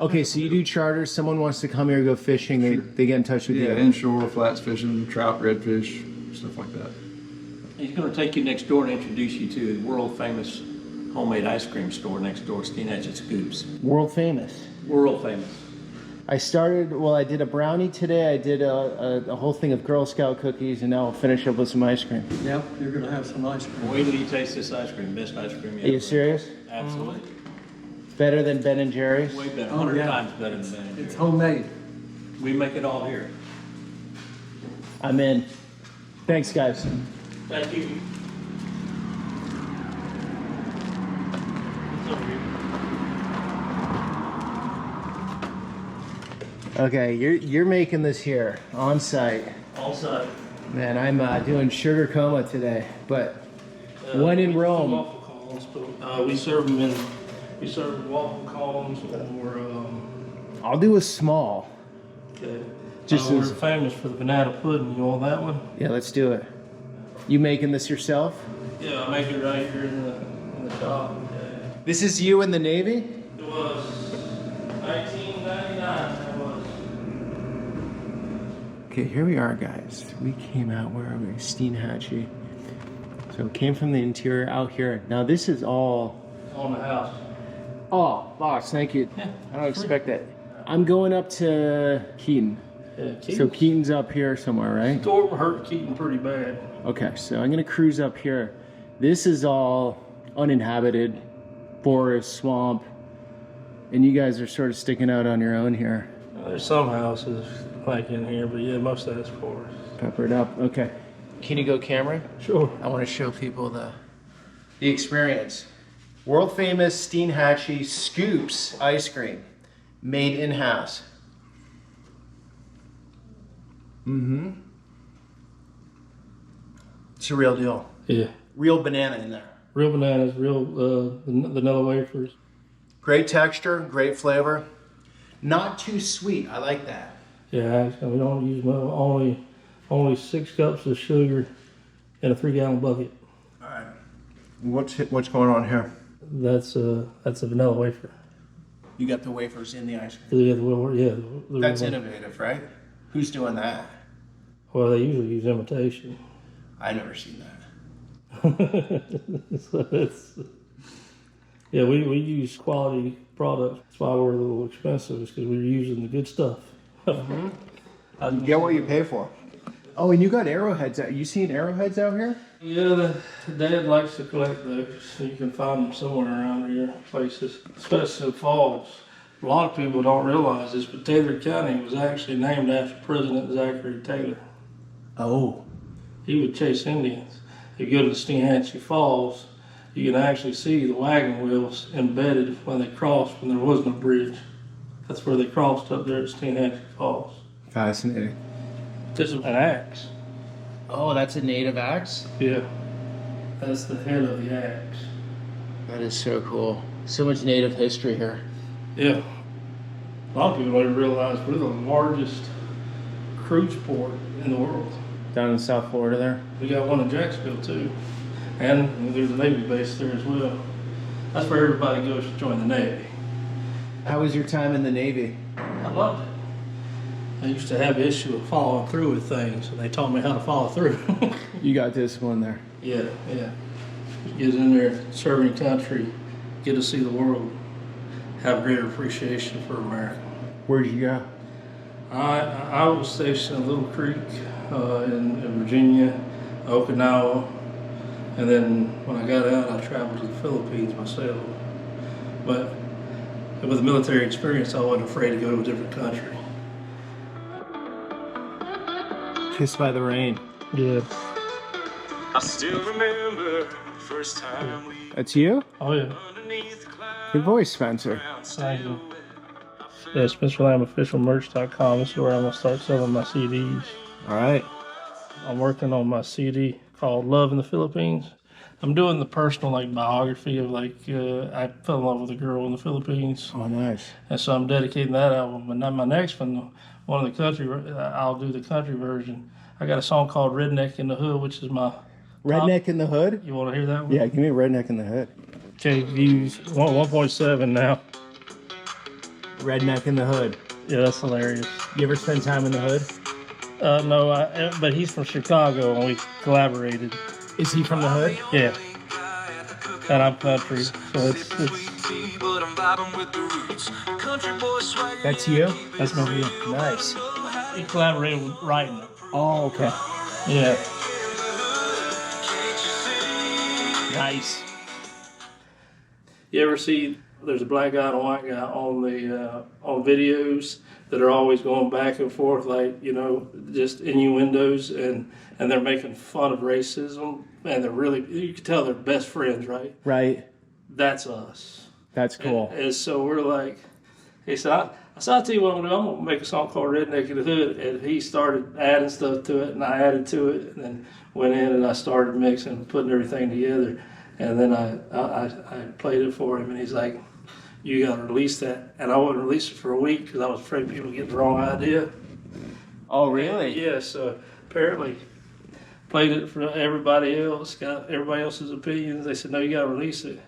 Okay, so you do charters. Someone wants to come here, go fishing. They get in touch with you.
Yeah, inshore, flats fishing, trout, redfish, stuff like that.
He's going to take you next door and introduce you to a world famous homemade ice cream store next door, Steinhatchie Scoops.
World famous.
World famous.
I did a brownie today. I did a whole thing of Girl Scout cookies, and now I'll finish up with some ice cream.
Yep, you're going to have some ice cream. Wait till you taste this ice cream. Best ice cream
Are you serious?
Absolutely.
Better than Ben and Jerry's?
Way better. 100 times better than Ben and Jerry's.
It's homemade.
We make it all here.
I'm in. Thanks, guys.
Thank you.
Okay, you're making this here on site.
On site.
Man, I'm doing sugar coma today, but when in Rome.
Waffle cones, but we serve them waffle cones, or
I'll do a small.
okay.
Just
we're
as-
famous for the banana pudding. You want that one?
Yeah, let's do it. You making this yourself?
Yeah, I make it right here in the shop.
This is you in the Navy?
It was 1999. It was.
Okay, here we are, guys. We came out, where are we? Steinhatchie. So came from the interior out here. Now this is all
On the house.
Oh, boss, thank you. I don't expect that. I'm going up to Keaton.
Yeah,
So Keaton's up here somewhere, right?
Storm hurt Keaton pretty bad.
Okay, so I'm gonna cruise up here. This is all uninhabited, forest, swamp, and you guys are sort of sticking out on your own here.
There's some houses like in here, but yeah, most of that's forest.
Peppered up. Okay. Can you go camera?
Sure.
I want to show people the experience. World famous Steinhatchie Scoops ice cream, made in house. Mm-hmm. It's a real deal.
Yeah.
Real banana in there.
Real bananas, real vanilla wafers.
Great texture, great flavor. Not too sweet. I like that.
Yeah, actually, we don't use only 6 cups of sugar in a 3-gallon bucket.
All right. What's going on here?
That's a vanilla wafer.
You got the wafers in the ice cream.
Yeah,
That's innovative, right? Who's doing that?
Well, they usually use imitation.
I've never seen that.
So yeah, we use quality products. That's why we're a little expensive, is because we're using the good stuff.
You get what you pay for. Oh, and you got arrowheads out. You seen arrowheads out here?
Yeah, Dad likes to collect those, so you can find them somewhere around here, places, especially in falls. A lot of people don't realize this, but Taylor County was actually named after President Zachary Taylor.
Oh.
He would chase Indians. If you go to the Steinhatchie Falls, you can actually see the wagon wheels embedded when they crossed when there was no bridge. That's where they crossed up there at Steinhatchie Falls.
Fascinating.
This is an axe.
Oh, that's a native axe?
Yeah. That's the head of the axe.
That is so cool. So much native history here.
Yeah. A lot of people don't realize we're the largest cruise port in the world.
Down in South Florida there?
We got one in Jacksonville too. And there's a Navy base there as well. That's where everybody goes to join the Navy.
How was your time in the Navy?
I loved it. I used to have issue of following through with things, and they taught me how to follow through.
You got discipline there.
Yeah. Get in there, serve your country, get to see the world, have greater appreciation for America.
Where'd you go?
I was stationed in Little Creek in Virginia, Okinawa, and then when I got out, I traveled to the Philippines myself. But with the military experience, I wasn't afraid to go to a different country.
Kissed by the Rain.
Yeah.
I still remember first time we
That's you?
Oh, yeah.
Good voice, Spencer.
Thank you. Yeah, SpencerLambOfficialMerch.com. This is where I'm going to start selling my CDs.
All right.
I'm working on my CD called Love in the Philippines. I'm doing the personal biography of I fell in love with a girl in the Philippines.
Oh, nice.
And so I'm dedicating that album. And then my next one of the country, I'll do the country version. I got a song called Redneck in the Hood, which is my
Redneck in the Hood?
You want to hear that one?
Yeah, give me Redneck in the Hood.
Okay, views 1.7 now.
Redneck in the Hood.
Yeah, that's hilarious.
You ever spend time in the Hood?
No, but he's from Chicago and we collaborated.
Is he from the Hood?
Yeah. And I'm country, so it's
That's you?
that's my view.
Nice.
He collaborated with writing it.
Oh, okay.
Yeah.
Nice.
You ever see there's a black guy and a white guy on the on videos that are always going back and forth, like, you know, just innuendos, and they're making fun of racism, and they're really, you can tell they're best friends, right?
Right.
That's us.
That's cool.
And so we're like, he said, I said, I'll tell you what I'm gonna do. I'm gonna make a song called Redneck in the Hood. And he started adding stuff to it, and I added to it, and then went in and I started mixing and putting everything together. And then I played it for him, and he's like, you gotta release that. And I wouldn't release it for a week because I was afraid people would get the wrong idea.
Oh, really?
Yeah, so apparently played it for everybody else, got everybody else's opinions. They said, no, you gotta release it.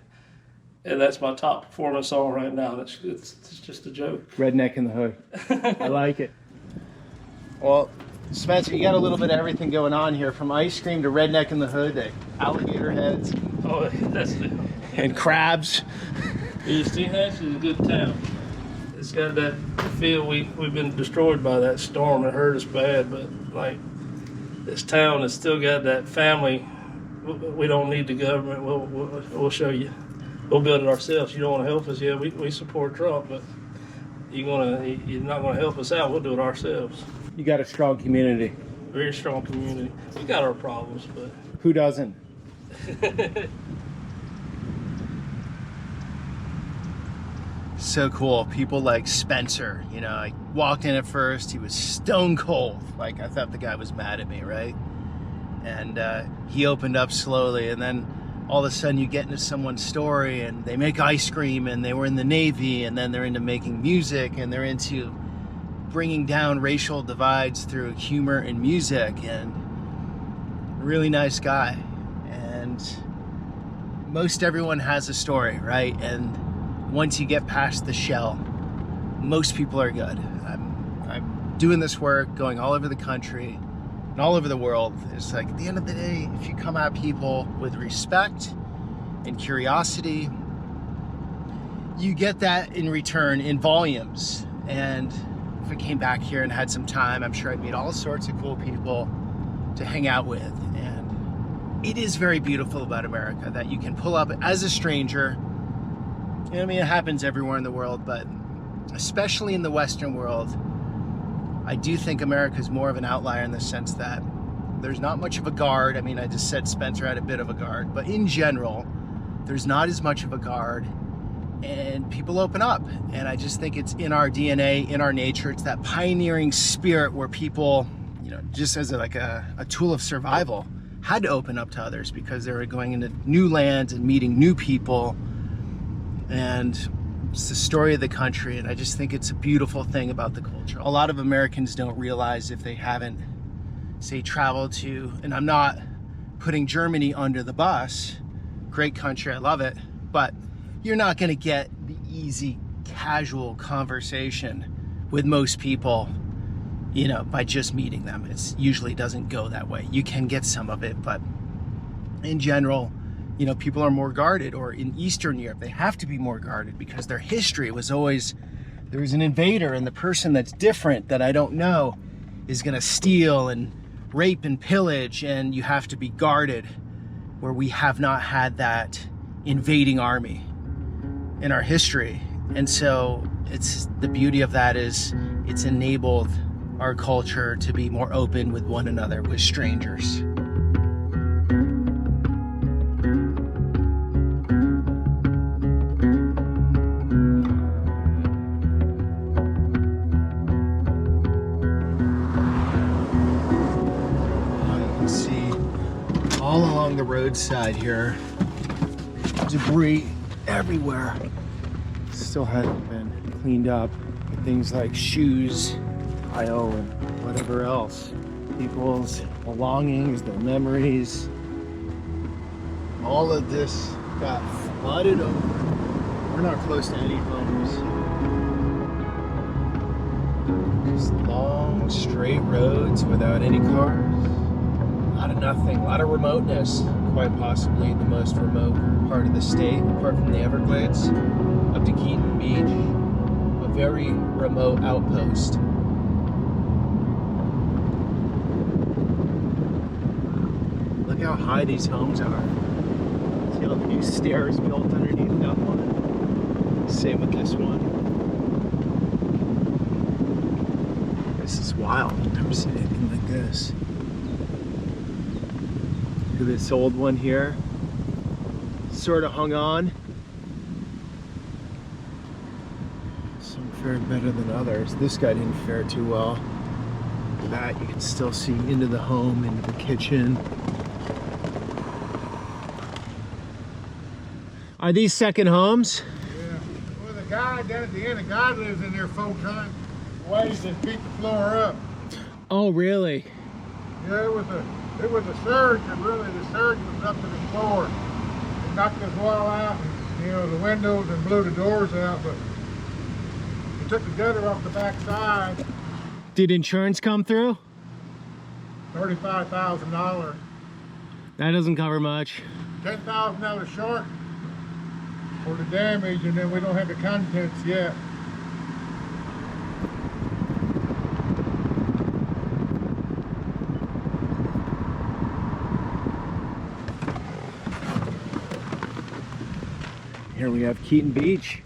And that's my top performing song right now. It's just a joke.
Redneck in the Hood. I like it. Well, Spencer, you got a little bit of everything going on here, from ice cream to Redneck in the Hood to alligator heads.
Oh, that's it.
And crabs.
Yeah, Steinhatchie is a good town. It's got that feel. We've been destroyed by that storm. It hurt us bad, but like this town has still got that family. We don't need the government. We'll show you. We'll build it ourselves. You don't want to help us? Yeah, we support Trump, but you're not gonna help us out. We'll do it ourselves.
You got a strong community.
Very strong community. We got our problems, but
who doesn't? So cool. People like Spencer, you know, I walked in at first, he was stone cold. Like, I thought the guy was mad at me, right? And he opened up slowly, and then all of a sudden you get into someone's story and they make ice cream, and they were in the Navy, and then they're into making music, and they're into bringing down racial divides through humor and music, and really nice guy. And most everyone has a story, right? And once you get past the shell, most people are good. I'm doing this work, going all over the country and all over the world. It's like, at the end of the day, if you come at people with respect and curiosity, you get that in return in volumes. And if I came back here and had some time, I'm sure I'd meet all sorts of cool people to hang out with. And it is very beautiful about America that you can pull up as a stranger. I mean, it happens everywhere in the world, but especially in the Western world, I do think America is more of an outlier in the sense that there's not much of a guard. I mean, I just said Spencer had a bit of a guard, but in general, there's not as much of a guard, and people open up. And I just think it's in our DNA, in our nature. It's that pioneering spirit where people, you know, just as a tool of survival, had to open up to others because they were going into new lands and meeting new people. And it's the story of the country, and I just think it's a beautiful thing about the culture. A lot of Americans don't realize, if they haven't, say, traveled to, and I'm not putting Germany under the bus, great country, I love it, but you're not gonna get the easy, casual conversation with most people, you know, by just meeting them. It usually doesn't go that way. You can get some of it, but in general, you know, people are more guarded. Or in Eastern Europe, they have to be more guarded because their history was always, there was an invader, and the person that's different that I don't know is gonna steal and rape and pillage, and you have to be guarded, where we have not had that invading army in our history. And so it's the beauty of that is it's enabled our culture to be more open with one another, with strangers. All along the roadside here, debris everywhere. Still hasn't been cleaned up. Things like shoes, tile, and whatever else. People's belongings, their memories. all of this got flooded over. We're not close to any homes. Just long, straight roads without any cars. A lot of nothing, a lot of remoteness. Quite possibly the most remote part of the state, apart from the Everglades, up to Keaton Beach. A very remote outpost. Look how high these homes are. See all the new stairs built underneath that one. Same with this one. This is wild. I've never seen anything like this. Look at this old one here. Sort of hung on. Some fared better than others. This guy didn't fare too well. That you can still see into the home, into the kitchen. Are these second homes?
Yeah. Well, the guy down at the end, the guy lives in there full time. Ways and beat the floor up.
Oh, really?
Yeah, it was a surge, and really the surge was up to the floor. It knocked this wall out, and, you know, the windows, and blew the doors out, but it took the gutter off the back side.
Did insurance come through?
$35,000.
That doesn't cover much.
$10,000 short for the damage, and then we don't have the contents yet.
Here we have Keaton Beach.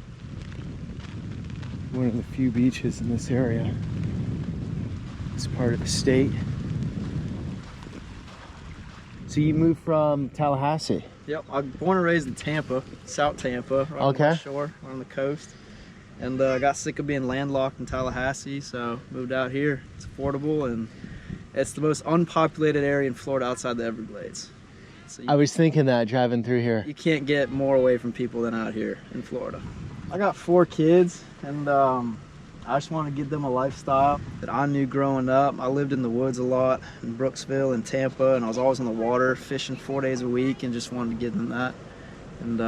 One of the few beaches in this area. It's part of the state. So you moved from Tallahassee?
Yep, I'm born and raised in Tampa, South Tampa, right on the West Shore, right on the coast. And I got sick of being landlocked in Tallahassee, so moved out here. It's affordable, and it's the most unpopulated area in Florida outside the Everglades. So
I was thinking that driving through here.
You can't get more away from people than out here in Florida. I got 4 kids, and I just want to give them a lifestyle that I knew growing up. I lived in the woods a lot in Brooksville and Tampa, and I was always on the water fishing 4 days a week, and just wanted to give them that. And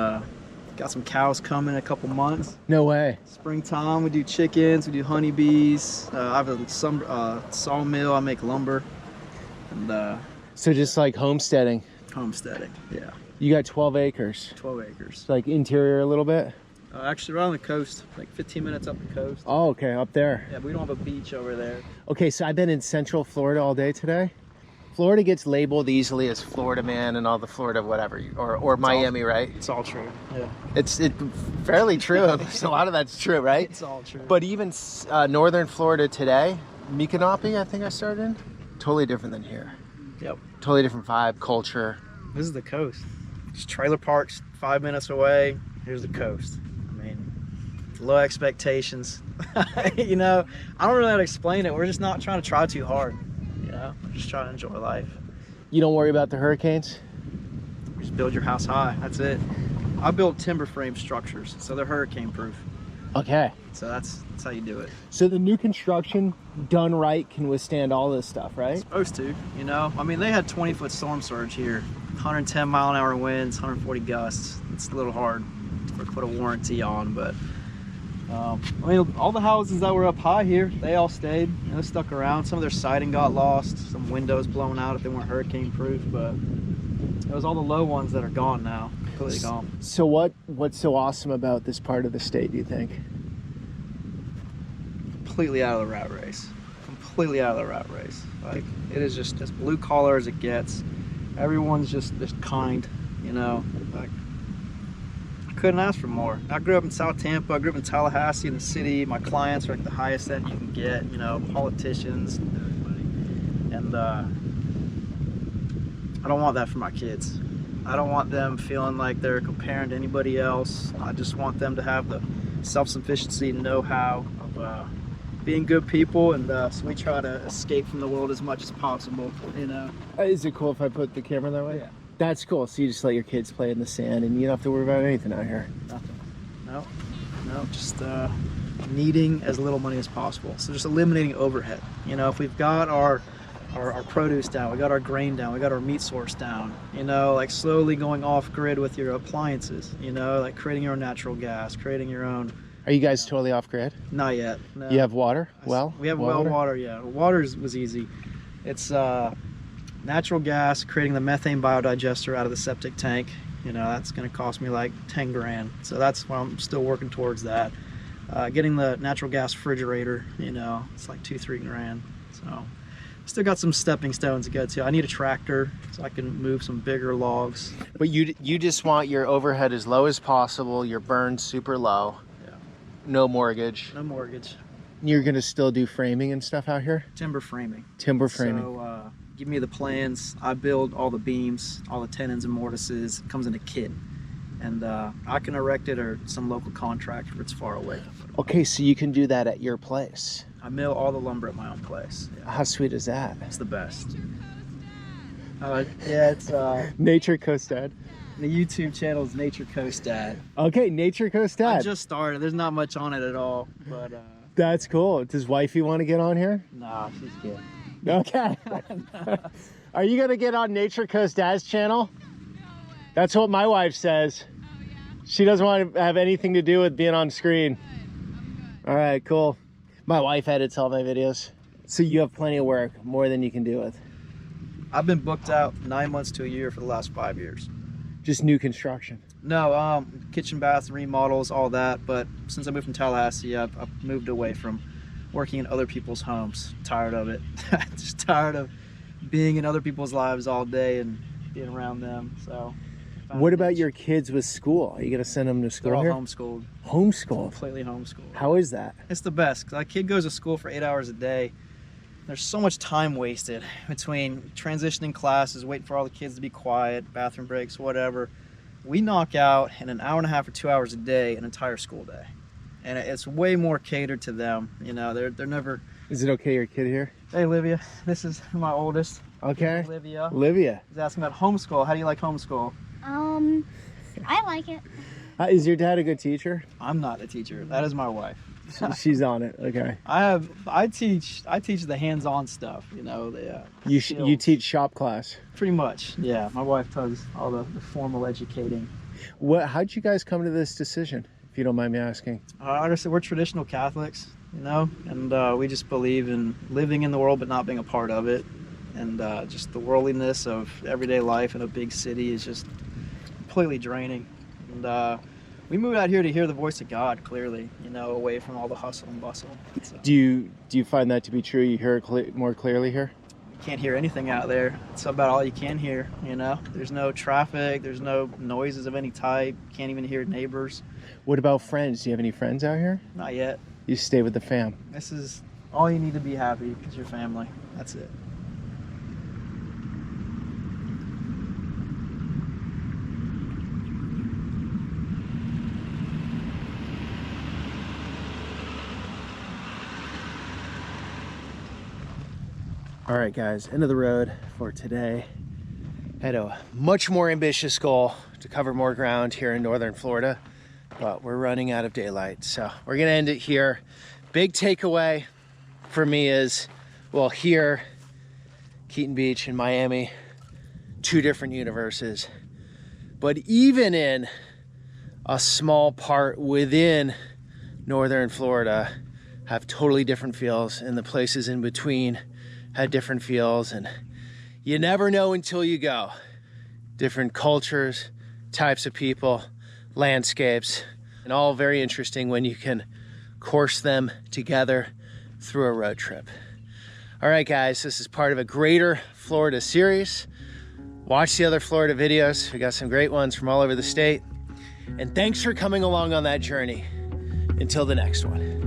got some cows coming in a couple months.
No way.
Springtime, we do chickens, we do honeybees. I have a sawmill, I make lumber. And
so just like homesteading?
Homesteading, yeah.
You got 12 acres?
12 acres.
Like interior a little bit?
Actually, right on the coast, like 15 minutes up the coast.
Oh, okay, up there.
Yeah, we don't have a beach over there.
Okay, so I've been in Central Florida all day today. Florida gets labeled easily as Florida man and all the Florida whatever, or Miami, right?
It's all true, yeah.
It's fairly true. A lot of that's true, right?
It's all true.
But even northern Florida today, Micanopy, I think I started in, totally different than here.
Yep.
Totally different vibe, culture.
This is the coast. Just trailer parks 5 minutes away. Here's the coast. I mean, low expectations. You know, I don't really know how to explain it. We're just not trying to try too hard. You know, we're just trying to enjoy life.
You don't worry about the hurricanes?
Just build your house high. That's it. I build timber frame structures, so they're hurricane proof.
Okay.
So that's how you do it.
So the new construction done right can withstand all this stuff, right?
It's supposed to, you know. I mean, they had 20-foot storm surge here, 110 mile an hour winds, 140 gusts. It's a little hard to put a warranty on, but I mean, all the houses that were up high here, they all stayed. You know, they stuck around. Some of their siding got lost, some windows blown out if they weren't hurricane proof, but it was all the low ones that are gone now, completely gone.
So what's so awesome about this part of the state, do you think?
Completely out of the rat race. Completely out of the rat race. Like, it is just as blue collar as it gets. Everyone's just kind, you know. Like, I couldn't ask for more. I grew up in South Tampa. I grew up in Tallahassee in the city. My clients are at the highest end you can get, you know, politicians. And I don't want that for my kids. I don't want them feeling like they're comparing to anybody else. I just want them to have the self-sufficiency and know-how of being good people, and so we try to escape from the world as much as possible, you know.
Is it cool if I put the camera that way?
Yeah.
That's cool. So you just let your kids play in the sand and you don't have to worry about anything out here.
Nothing. No, just needing as little money as possible. So just eliminating overhead. You know, if we've got our our produce down, we got our grain down, we got our meat source down, you know, like slowly going off grid with your appliances, you know, like creating your own natural gas, creating your own.
Are you guys totally off grid?
Not yet. No.
You have water? Well,
we have well water, yeah. Water was easy. It's natural gas, creating the methane biodigester out of the septic tank. You know, that's going to cost me like 10 grand. So that's why I'm still working towards that. Getting the natural gas refrigerator, you know, it's like 2-3 grand. So still got some stepping stones to go to. I need a tractor so I can move some bigger logs.
But you just want your overhead as low as possible, your burn super low.
Yeah.
No mortgage.
No mortgage.
You're going to still do framing and stuff out here?
Timber framing.
Timber framing.
So give me the plans. I build all the beams, all the tenons and mortises. It comes in a kit. And I can erect it or some local contractor if it's far away.
Okay, so you can do that at your place.
I mill all the lumber at my own place. Yeah.
How sweet is that?
It's the best. Yeah, it's
Nature Coast Dad.
The YouTube channel is Nature Coast Dad.
Okay, Nature Coast Dad.
I just started. There's not much on it at all, but
that's cool. Does wifey want to get on here?
Nah, she's good.
Okay. Are you gonna get on Nature Coast Dad's channel? That's what my wife says. She doesn't want to have anything to do with being on screen. All right, cool. My wife edits all my videos. So you have plenty of work, more than you can do with.
I've been booked out 9 months to a year for the last 5 years.
Just new construction?
No, kitchen, bath, remodels, all that. But since I moved from Tallahassee, I've moved away from working in other people's homes. Tired of it. Just tired of being in other people's lives all day and being around them, so.
What about your kids with school? Are you going to send them to school
They're all
here?
homeschooled.
Homeschooled?
Completely homeschooled.
How is that?
It's the best. A kid goes to school for 8 hours a day. There's so much time wasted between transitioning classes, waiting for all the kids to be quiet, bathroom breaks, whatever. We knock out in an hour and a half or 2 hours a day an entire school day. And it's way more catered to them. You know, they're never...
Is it okay your kid here?
Hey, Olivia. This is my oldest.
Okay.
Olivia.
Olivia.
He's asking about homeschool. How do you like homeschool?
I like it.
Is your dad a good teacher?
I'm not a teacher. That is my wife.
She's on it. Okay.
I teach the hands-on stuff. You know,
you teach shop class.
Pretty much. Yeah. My wife does all the formal educating.
How'd you guys come to this decision, if you don't mind me asking?
Honestly, we're traditional Catholics, you know, and we just believe in living in the world but not being a part of it. And just the worldliness of everyday life in a big city is just completely draining. And we moved out here to hear the voice of God clearly, you know, away from all the hustle and bustle. So,
do you find that to be true? You hear it more clearly here?
You can't hear anything out there. It's about all you can hear, you know. There's no traffic. There's no noises of any type. Can't even hear neighbors.
What about friends? Do you have any friends out here?
Not yet.
You stay with the fam?
This is all you need to be happy is your family. That's it.
All right, guys, end of the road for today. Had a much more ambitious goal to cover more ground here in northern Florida, but we're running out of daylight. So we're gonna end it here. Big takeaway for me is, well, here, Keaton Beach and Miami, two different universes. But even in a small part within northern Florida, have totally different feels, and the places in between had different feels, and you never know until you go. Different cultures, types of people, landscapes, and all very interesting when you can course them together through a road trip. All right, guys, this is part of a greater Florida series. Watch the other Florida videos. We got some great ones from all over the state. And thanks for coming along on that journey. Until the next one.